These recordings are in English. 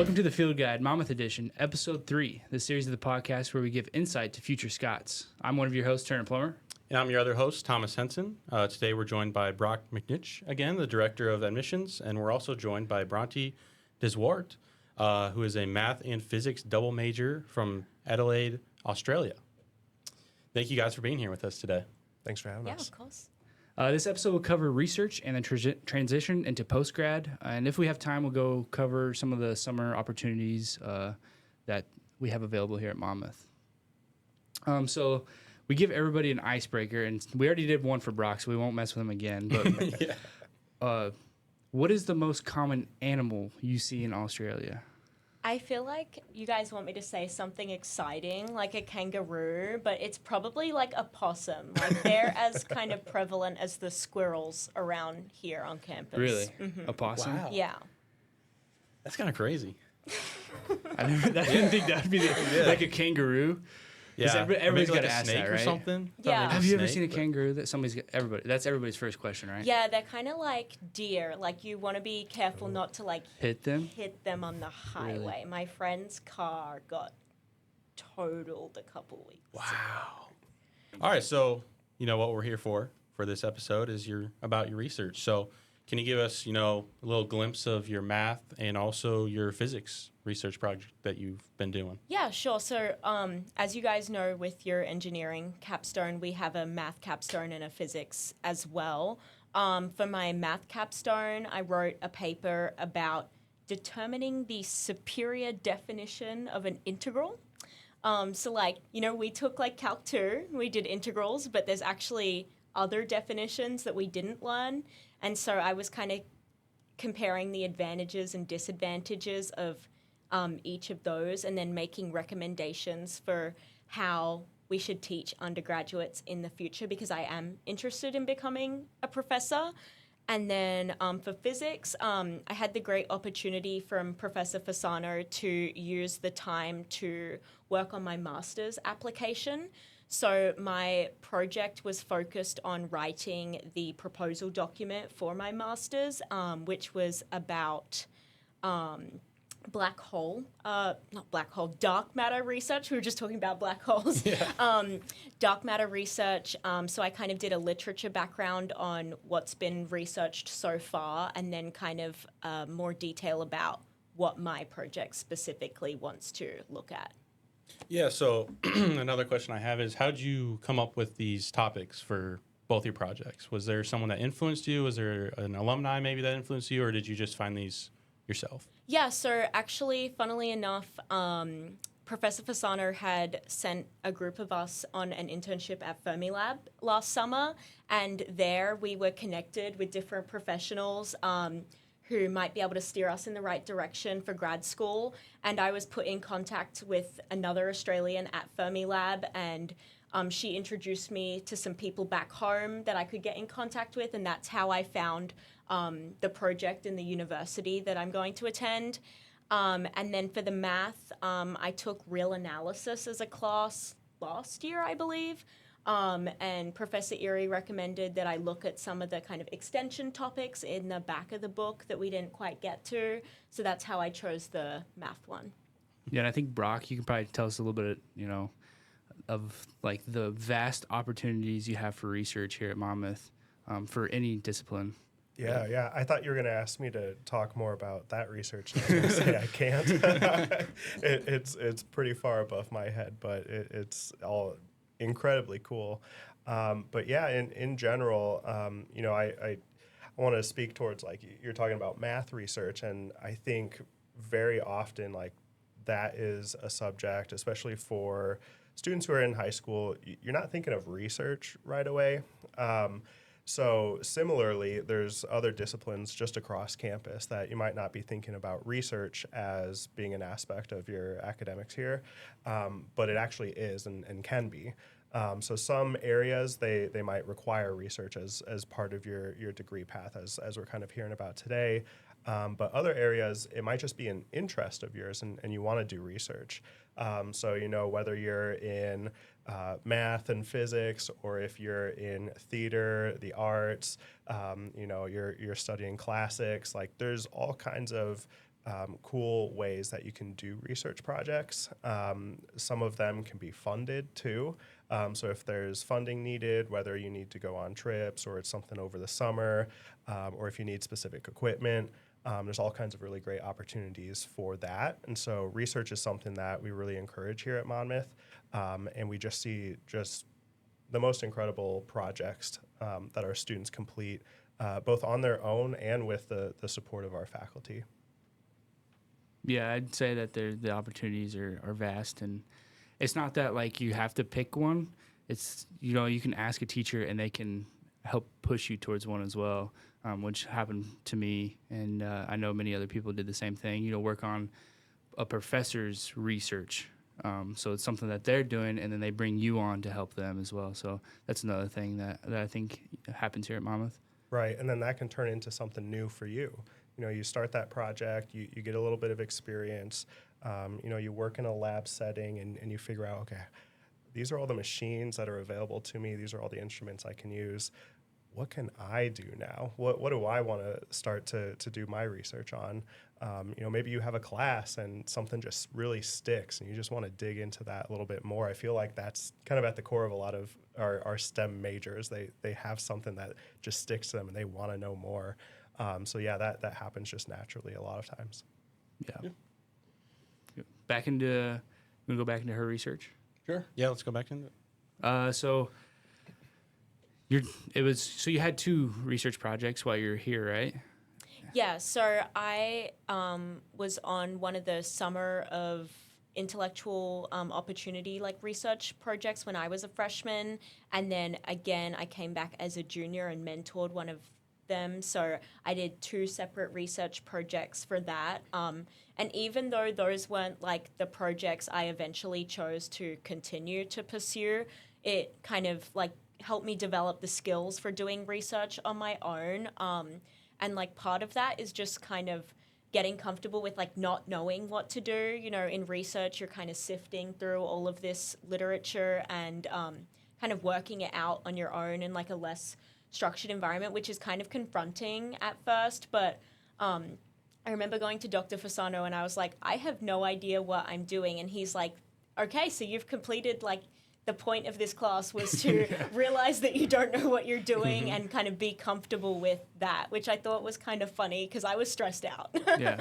Welcome to the Field Guide, Monmouth Edition, Episode 3, the series of the podcast where we give insight to future Scots. I'm one of your hosts, Turner Plummer. And I'm your other host, Thomas Henson. Today we're joined by McNinch, again, the Director of Admissions, and we're also joined by Brontë de Zwart, who is a math and physics double major from Adelaide, Australia. Thank you guys for being here with us today. Thanks for having us. Yeah, of course. This episode will cover research and the transition into postgrad. And if we have time, we'll go cover some of the summer opportunities that we have available here at Monmouth. So we give everybody an icebreaker, and we already did one for Brock, so we won't mess with him again. But what is the most common animal you see in Australia? I feel like you guys want me to say something exciting, like a kangaroo, but it's probably like a possum. Like they're as kind of prevalent as the squirrels around here on campus. Really? Mm-hmm. A possum? Wow. Yeah. That's kind of crazy. I didn't think that would be like a kangaroo. Yeah, everybody's got to a ask snake that, or right? something. Yeah. Have you ever seen a kangaroo that somebody's got? That's everybody's first question, right? Yeah, they're kind of like deer. Like you want to be careful not to like Hit them? hit them on the highway. Really? My friend's car got totaled a couple weeks. Wow. All right, so you know what we're here for this episode is about your research. So can you give us, a little glimpse of your math and also your physics research project that you've been doing? Yeah, sure. So as you guys know, with your engineering capstone, we have a math capstone and a physics as well. For my math capstone, I wrote a paper about determining the superior definition of an integral. We took like Calc 2, we did integrals, but there's actually other definitions that we didn't learn. And so I was kind of comparing the advantages and disadvantages of each of those and then making recommendations for how we should teach undergraduates in the future because I am interested in becoming a professor. And then for physics, I had the great opportunity from Professor Fasano to use the time to work on my master's application. So my project was focused on writing the proposal document for my master's, which was about dark matter research. We were just talking about black holes. Yeah. Dark matter research. So I kind of did a literature background on what's been researched so far and then kind of more detail about what my project specifically wants to look at. Yeah, so another question I have is how did you come up with these topics for both your projects? Was there someone that influenced you? Was there an alumni maybe that influenced you, or did you just find these yourself? Yeah, so actually, funnily enough, Professor Fasano had sent a group of us on an internship at Fermilab last summer, and there we were connected with different professionals who might be able to steer us in the right direction for grad school. And I was put in contact with another Australian at Fermilab, and she introduced me to some people back home that I could get in contact with, and that's how I found the project in the university that I'm going to attend. And then for the math, I took real analysis as a class last year, I believe. And Professor Erie recommended that I look at some of the kind of extension topics in the back of the book that we didn't quite get to. So that's how I chose the math one. Yeah, and I think, Brock, you can probably tell us a little bit, of like the vast opportunities you have for research here at Monmouth for any discipline. Yeah. I thought you were going to ask me to talk more about that research. And I was gonna say I can't. It's pretty far above my head, but it's all incredibly cool. But yeah, in general, I want to speak towards like you're talking about math research, and I think very often like that is a subject, especially for students who are in high school, you're not thinking of research right away. So similarly, there's other disciplines just across campus that you might not be thinking about research as being an aspect of your academics here, but it actually is and can be. So some areas, they might require research as part of your degree path, as we're kind of hearing about today. But other areas, it might just be an interest of yours and you want to do research. So, whether you're in math and physics, or if you're in theater, the arts, you're studying classics, like there's all kinds of cool ways that you can do research projects. Some of them can be funded too. So if there's funding needed, whether you need to go on trips or it's something over the summer, or if you need specific equipment, there's all kinds of really great opportunities for that. And so research is something that we really encourage here at Monmouth. And we just see just the most incredible projects that our students complete, both on their own and with the support of our faculty. Yeah, I'd say that the opportunities are vast, and it's not that like you have to pick one. It's, you can ask a teacher and they can help push you towards one as well, which happened to me, and I know many other people did the same thing. Work on a professor's research. So it's something that they're doing, and then they bring you on to help them as well. So that's another thing that I think happens here at Monmouth. Right, and then that can turn into something new for you. You start that project, you get a little bit of experience, you work in a lab setting and you figure out, okay, these are all the machines that are available to me. These are all the instruments I can use. What can I do now? What do I want to start to do my research on? Maybe you have a class and something just really sticks and you just want to dig into that a little bit more. I feel like that's kind of at the core of a lot of our STEM majors. They have something that just sticks to them and they want to know more. So yeah, that happens just naturally a lot of times. Yeah. We go back into her research. Sure. Yeah, let's go back into it. So you had 2 research projects while you're here, right? Yeah, so I was on one of the summer of intellectual opportunity research projects when I was a freshman, and then again I came back as a junior and mentored one of them. So I did 2 separate research projects for that. And even though those weren't the projects I eventually chose to continue to pursue, it kind of helped me develop the skills for doing research on my own. And part of that is just kind of getting comfortable with not knowing what to do. In research, you're kind of sifting through all of this literature and kind of working it out on your own in a less structured environment, which is kind of confronting at first. But I remember going to Dr. Fasano and I was like, I have no idea what I'm doing. And he's like, okay, so you've completed the point of this class was to realize that you don't know what you're doing and kind of be comfortable with that, which I thought was kind of funny because I was stressed out. Yeah.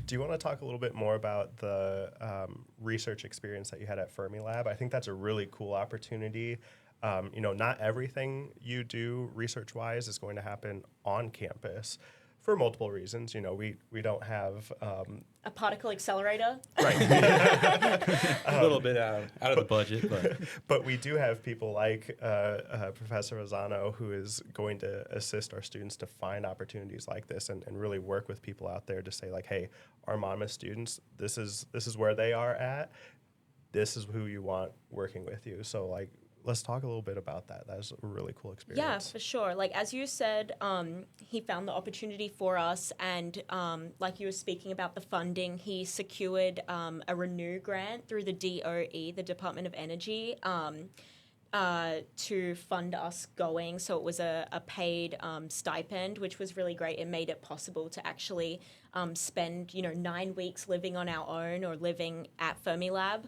Do you want to talk a little bit more about the research experience that you had at Fermilab? I think that's a really cool opportunity. Not everything you do research-wise is going to happen on campus for multiple reasons. We don't have A particle accelerator. right. A little bit out of the budget, But we do have people like Professor Rosano, who is going to assist our students to find opportunities like this and really work with people out there to say hey, our Monmouth students, this is where they are at. This is who you want working with you. So let's talk a little bit about that. That was a really cool experience. Yeah, for sure. As you said, he found the opportunity for us, and like you were speaking about the funding, he secured a Renew grant through the DOE, the Department of Energy, to fund us going. So it was a paid stipend, which was really great. It made it possible to actually spend 9 weeks living on our own or living at Fermilab.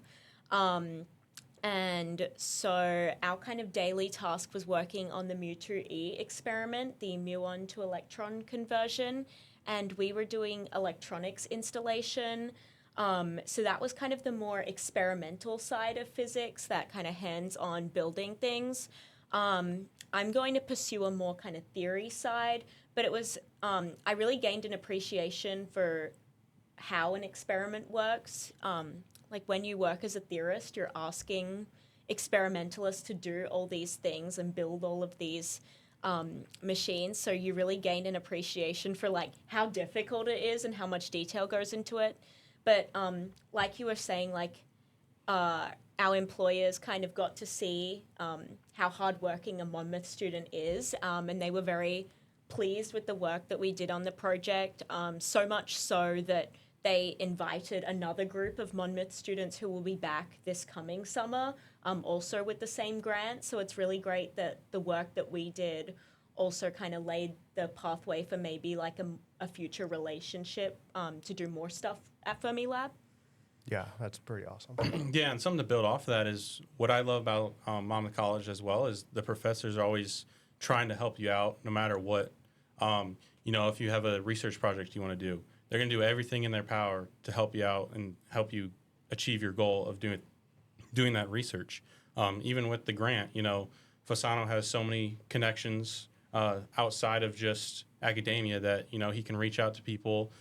And so our kind of daily task was working on the mu2e experiment, the muon to electron conversion, and we were doing electronics installation. So that was kind of the more experimental side of physics, that kind of hands-on building things. I'm going to pursue a more kind of theory side, but it was, I really gained an appreciation for how an experiment works. When you work as a theorist, you're asking experimentalists to do all these things and build all of these machines. So you really gain an appreciation for how difficult it is and how much detail goes into it. But like you were saying, our employers kind of got to see how hardworking a Monmouth student is, and they were very pleased with the work that we did on the project, so much so that they invited another group of Monmouth students who will be back this coming summer, also with the same grant. So it's really great that the work that we did also kind of laid the pathway for maybe like a future relationship to do more stuff at Fermilab. Yeah, that's pretty awesome. Yeah, and something to build off of that is what I love about Monmouth College as well is the professors are always trying to help you out no matter what. If you have a research project you want to do, they're going to do everything in their power to help you out and help you achieve your goal of doing that research. Even with the grant, Fasano has so many connections outside of just academia that, he can reach out to people.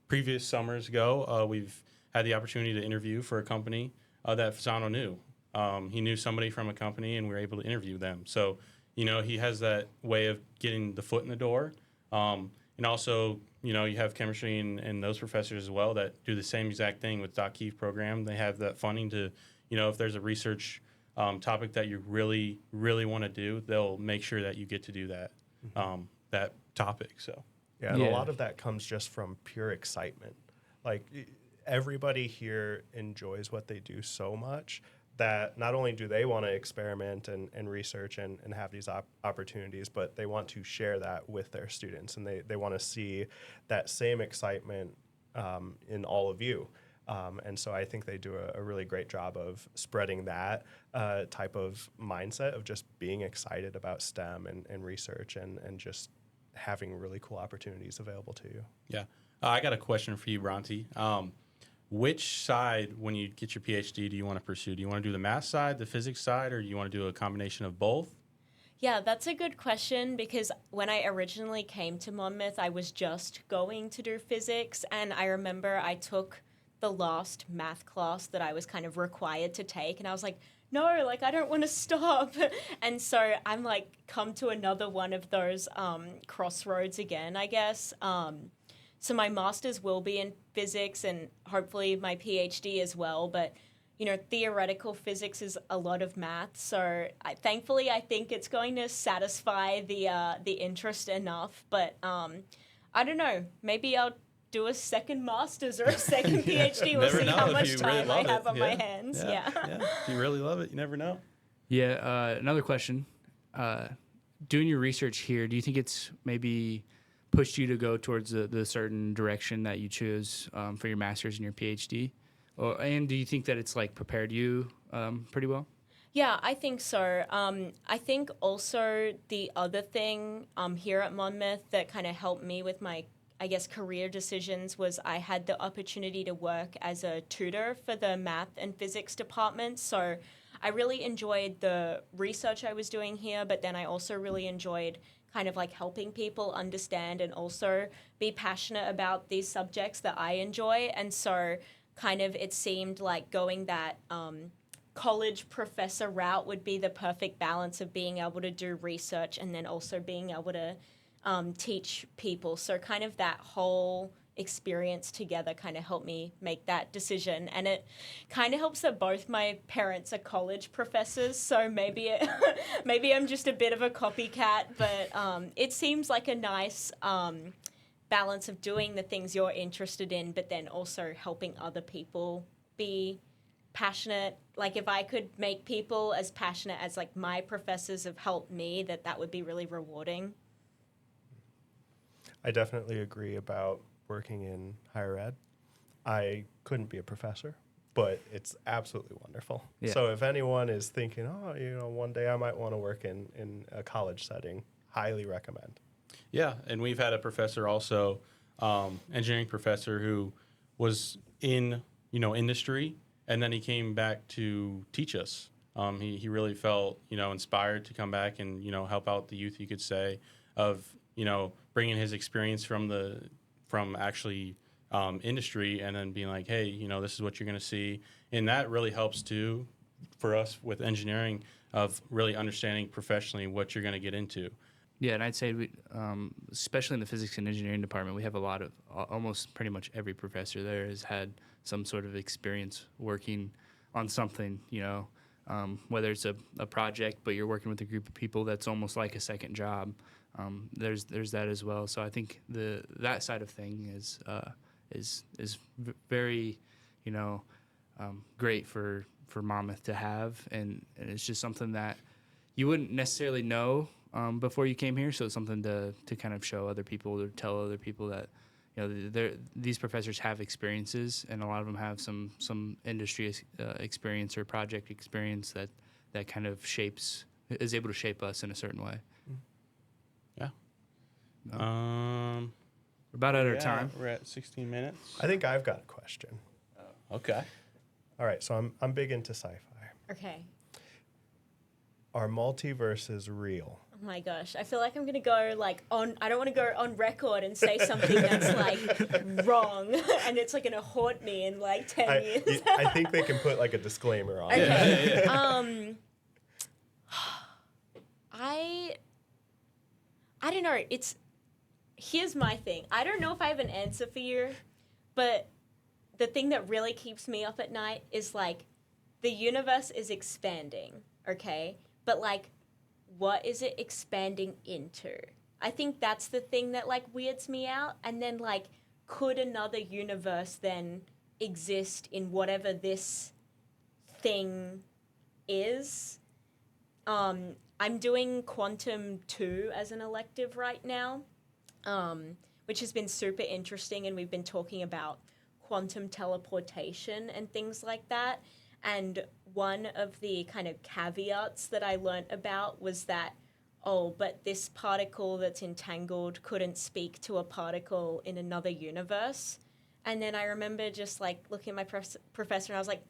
Previous summers ago, we've had the opportunity to interview for a company that Fasano knew. He knew somebody from a company, and we were able to interview them. So, he has that way of getting the foot in the door. And also, you have chemistry and those professors as well that do the same exact thing with Doc Keefe program. They have that funding to, if there's a research topic that you really, really want to do, they'll make sure that you get to do that, that topic. So, yeah, and a lot of that comes just from pure excitement. Like, everybody here enjoys what they do so much that not only do they want to experiment and research and have these opportunities, but they want to share that with their students, and they want to see that same excitement in all of you. And so I think they do a really great job of spreading that type of mindset of just being excited about STEM and research and just having really cool opportunities available to you. Yeah. I got a question for you, Brontë. Which side, when you get your PhD, do you want to pursue? Do you want to do the math side, the physics side, or do you want to do a combination of both? Yeah, that's a good question because when I originally came to Monmouth, I was just going to do physics, and I remember I took the last math class that I was kind of required to take, and I was like, no, like, I don't want to stop. And so I'm like, come to another one of those crossroads again, I guess. So my master's will be in physics and hopefully my PhD as well. But, theoretical physics is a lot of math. So thankfully, I think it's going to satisfy the interest enough. But I don't know. Maybe I'll do a second master's or a second PhD. We'll see how much time I have on my hands. Yeah. If you really love it, you never know. Yeah. Another question. Doing your research here, do you think it's maybe pushed you to go towards the certain direction that you chose for your master's and your PhD? And do you think that it's like prepared you pretty well? Yeah, I think so. I think also the other thing here at Monmouth that kind of helped me with my, I guess, career decisions was I had the opportunity to work as a tutor for the math and physics department. So I really enjoyed the research I was doing here, but then I also really enjoyed kind of like helping people understand and also be passionate about these subjects that I enjoy. And so kind of it seemed like going that college professor route would be the perfect balance of being able to do research and then also being able to teach people. So kind of that whole experience together kind of helped me make that decision. And it kind of helps that both my parents are college professors, so maybe maybe I'm just a bit of a copycat, but it seems like a nice balance of doing the things you're interested in, but then also helping other people be passionate. Like if I could make people as passionate as like my professors have helped me, that would be really rewarding. I definitely agree about working in higher ed. I couldn't be a professor, but it's absolutely wonderful. Yeah. So if anyone is thinking, one day I might want to work in a college setting, highly recommend. Yeah, and we've had a professor also, engineering professor, who was in, industry, and then he came back to teach us. He really felt, inspired to come back and, help out the youth, you could say, of, bringing his experience from actually industry and then being like, hey, this is what you're going to see. And that really helps too for us with engineering of really understanding professionally what you're going to get into. Yeah, and I'd say we, especially in the physics and engineering department, we have a lot of almost pretty much every professor there has had some sort of experience working on something, whether it's a project, but you're working with a group of people that's almost like a second job. There's that as well. So I think that side of thing is very, great for Monmouth to have, and it's just something that you wouldn't necessarily know before you came here, so it's something to kind of show other people or tell other people that these professors have experiences, and a lot of them have some industry experience or project experience that kind of is able to shape us in a certain way. Yeah. We're about out of time. We're at 16 minutes. I think I've got a question. Okay. All right, so I'm big into sci-fi. Okay. Are multiverses real? Oh my gosh, I feel like I'm gonna go I don't want to go on record and say something that's like wrong, and it's like gonna haunt me in like 10 years. I think they can put like a disclaimer on it. Okay. I don't know. Here's my thing. I don't know if I have an answer for you, but the thing that really keeps me up at night is like the universe is expanding, okay? But like, what is it expanding into? I think that's the thing that like weirds me out. And then like, could another universe then exist in whatever this thing is? I'm doing Quantum 2 as an elective right now, which has been super interesting, and we've been talking about quantum teleportation and things like that. And one of the kind of caveats that I learnt about was that, but this particle that's entangled couldn't speak to a particle in another universe. And then I remember just like looking at my professor, and I was like,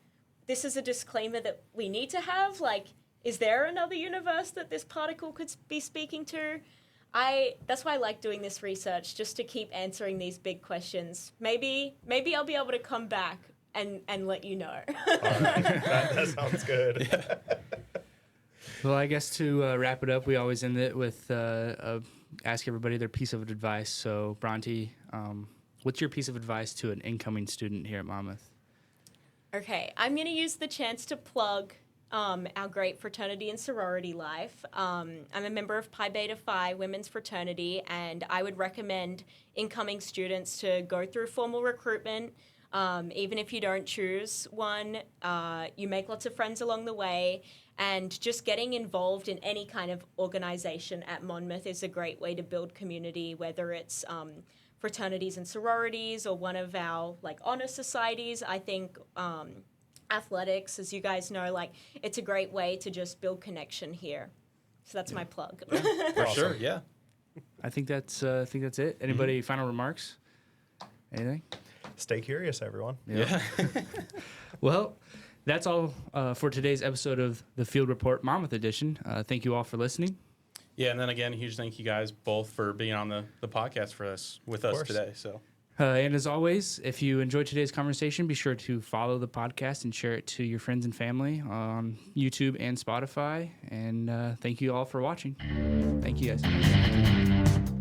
this is a disclaimer that we need to have? Like, is there another universe that this particle could be speaking to? That's why I like doing this research, just to keep answering these big questions. Maybe I'll be able to come back and let you know. All right. That sounds good. Yeah. Well, I guess to wrap it up, we always end it with ask everybody their piece of advice. So, Brontë, what's your piece of advice to an incoming student here at Monmouth? Okay, I'm going to use the chance to plug our great fraternity and sorority life. I'm a member of Pi Beta Phi Women's Fraternity, and I would recommend incoming students to go through formal recruitment. Even if you don't choose one, you make lots of friends along the way, and just getting involved in any kind of organization at Monmouth is a great way to build community, whether it's fraternities and sororities or one of our like honor societies. I think athletics, as you guys know, like it's a great way to just build connection here. So that's my plug. For sure, yeah. I think that's it. Anybody final remarks? Anything? Stay curious, everyone. Yeah. Well, that's all for today's episode of the Field Report Monmouth Edition. Thank you all for listening. Yeah, and then again, a huge thank you guys both for being on the podcast with us today. So. And as always, if you enjoyed today's conversation, be sure to follow the podcast and share it to your friends and family on YouTube and Spotify. And thank you all for watching. Thank you, guys.